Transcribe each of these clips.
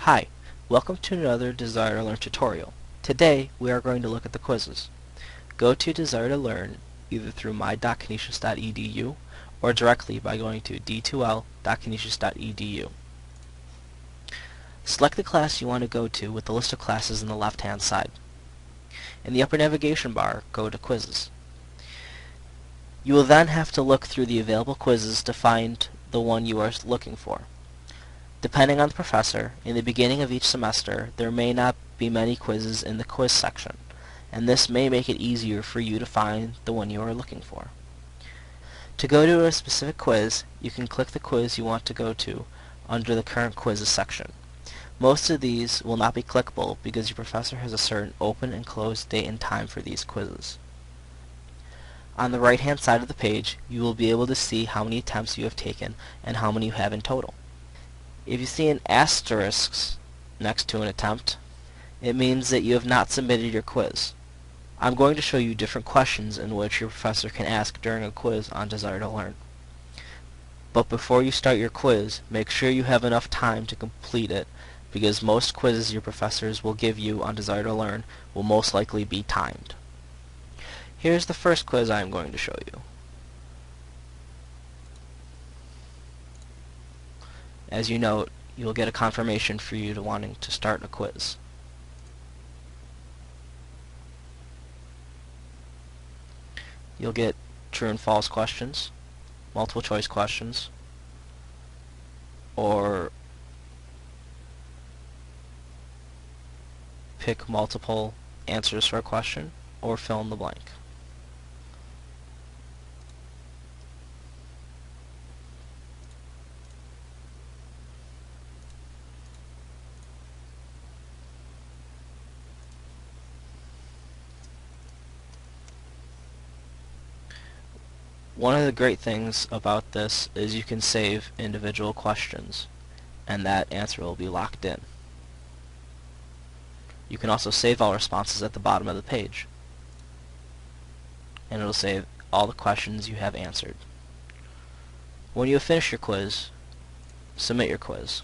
Hi, welcome to another Desire to Learn tutorial. Today we are going to look at the quizzes. Go to Desire to Learn either through my.canisius.edu or directly by going to d2l.canisius.edu. Select the class you want to go to with the list of classes in the left-hand side. In the upper navigation bar, go to Quizzes. You will then have to look through the available quizzes to find the one you are looking for. Depending on the professor, in the beginning of each semester, there may not be many quizzes in the quiz section, and this may make it easier for you to find the one you are looking for. To go to a specific quiz, you can click the quiz you want to go to under the current quizzes section. Most of these will not be clickable because your professor has a certain open and close date and time for these quizzes. On the right-hand side of the page, you will be able to see how many attempts you have taken and how many you have in total. If you see an asterisk next to an attempt, it means that you have not submitted your quiz. I'm going to show you different questions in which your professor can ask during a quiz on Desire to Learn. But before you start your quiz, make sure you have enough time to complete it, because most quizzes your professors will give you on Desire to Learn will most likely be timed. Here's the first quiz I'm going to show you. As you note, you'll get a confirmation for you to wanting to start a quiz. You'll get true and false questions, multiple choice questions, or pick multiple answers for a question, or fill in the blank. One of the great things about this is you can save individual questions, and that answer will be locked in. You can also save all responses at the bottom of the page, and it'll save all the questions you have answered. When you have finished your quiz, submit your quiz,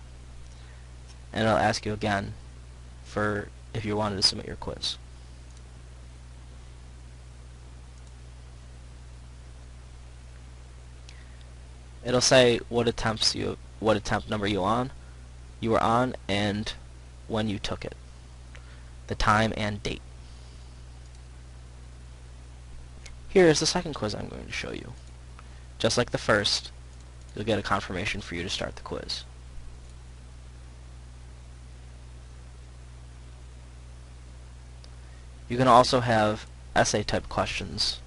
and it'll ask you again for if you wanted to submit your quiz. It'll say what attempt number you were on, and when you took it, the time and date. Here is the second quiz I'm going to show you. Just like the first, you'll get a confirmation for you to start the quiz. You can also have essay type questions.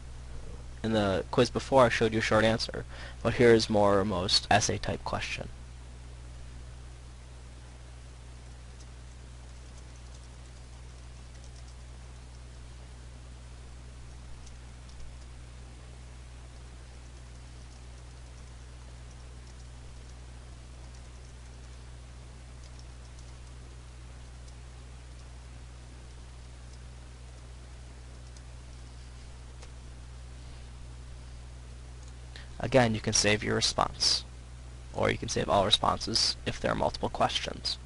In the quiz before, I showed you a short answer, but here is more or most essay type question. Again, you can save your response, or you can save all responses if there are multiple questions.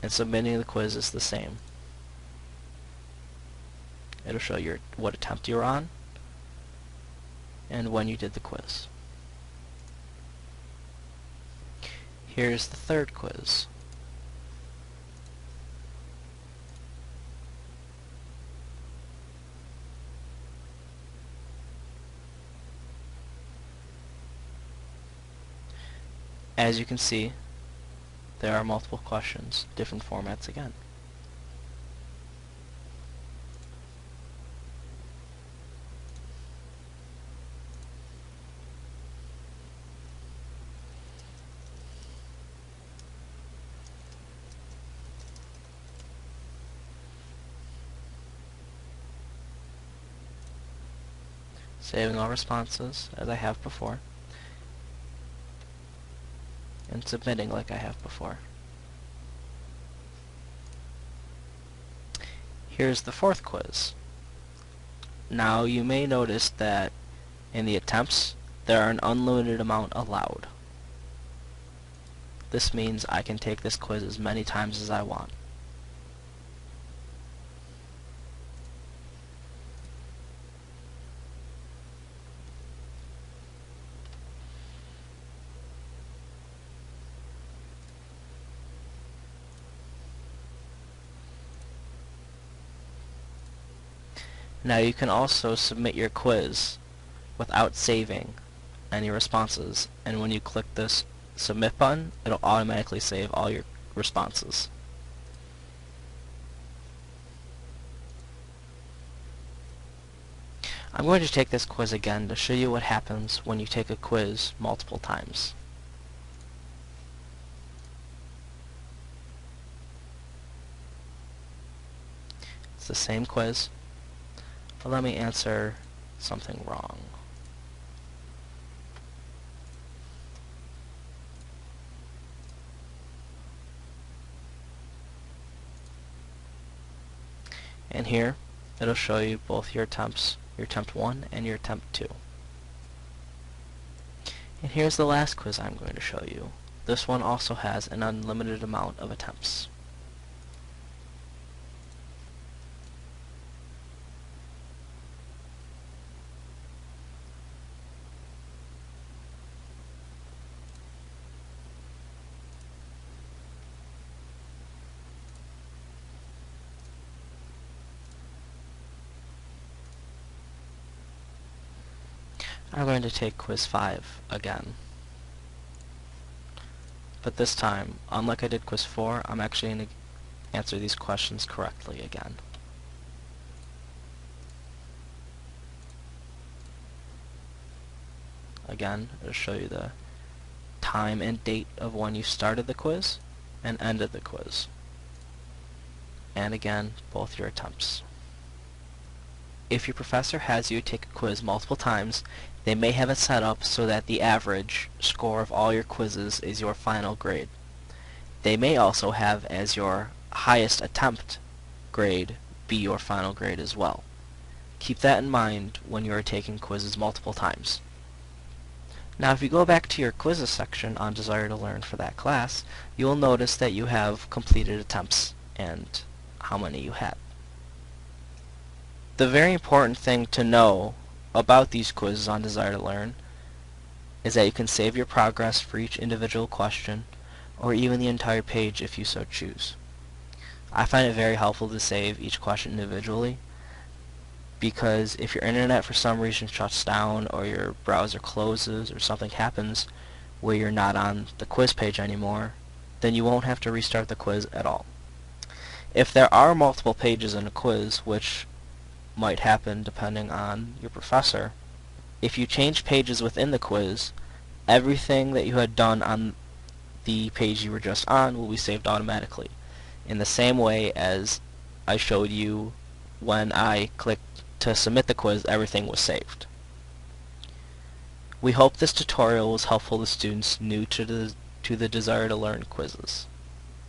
And submitting the quiz is the same. It'll show you what attempt you're on and when you did the quiz. Here's the third quiz. As you can see, there are multiple questions, different formats again. Saving all responses as I have before, and submitting like I have before. Here's the fourth quiz. Now you may notice that in the attempts there are an unlimited amount allowed. This means I can take this quiz as many times as I want. Now you can also submit your quiz without saving any responses, and when you click this submit button, it'll automatically save all your responses. I'm going to take this quiz again to show you what happens when you take a quiz multiple times. It's the same quiz, but let me answer something wrong. And here, it'll show you both your attempts, your attempt 1 and your attempt 2. And here's the last quiz I'm going to show you. This one also has an unlimited amount of attempts. I'm going to take quiz 5 again. But this time, unlike I did quiz 4, I'm actually going to answer these questions correctly again. Again, it'll show you the time and date of when you started the quiz and ended the quiz. And again, both your attempts. If your professor has you take a quiz multiple times, they may have it set up so that the average score of all your quizzes is your final grade. They may also have as your highest attempt grade be your final grade as well. Keep that in mind when you are taking quizzes multiple times. Now if you go back to your quizzes section on Desire to Learn for that class, you will notice that you have completed attempts and how many you had. The very important thing to know about these quizzes on Desire to Learn is that you can save your progress for each individual question, or even the entire page if you so choose. I find it very helpful to save each question individually, because if your internet for some reason shuts down or your browser closes or something happens where you're not on the quiz page anymore, then you won't have to restart the quiz at all. If there are multiple pages in a quiz, which might happen depending on your professor, if you change pages within the quiz, everything that you had done on the page you were just on will be saved automatically, in the same way as I showed you when I clicked to submit the quiz, everything was saved. We hope this tutorial was helpful to students new to the Desire to Learn quizzes.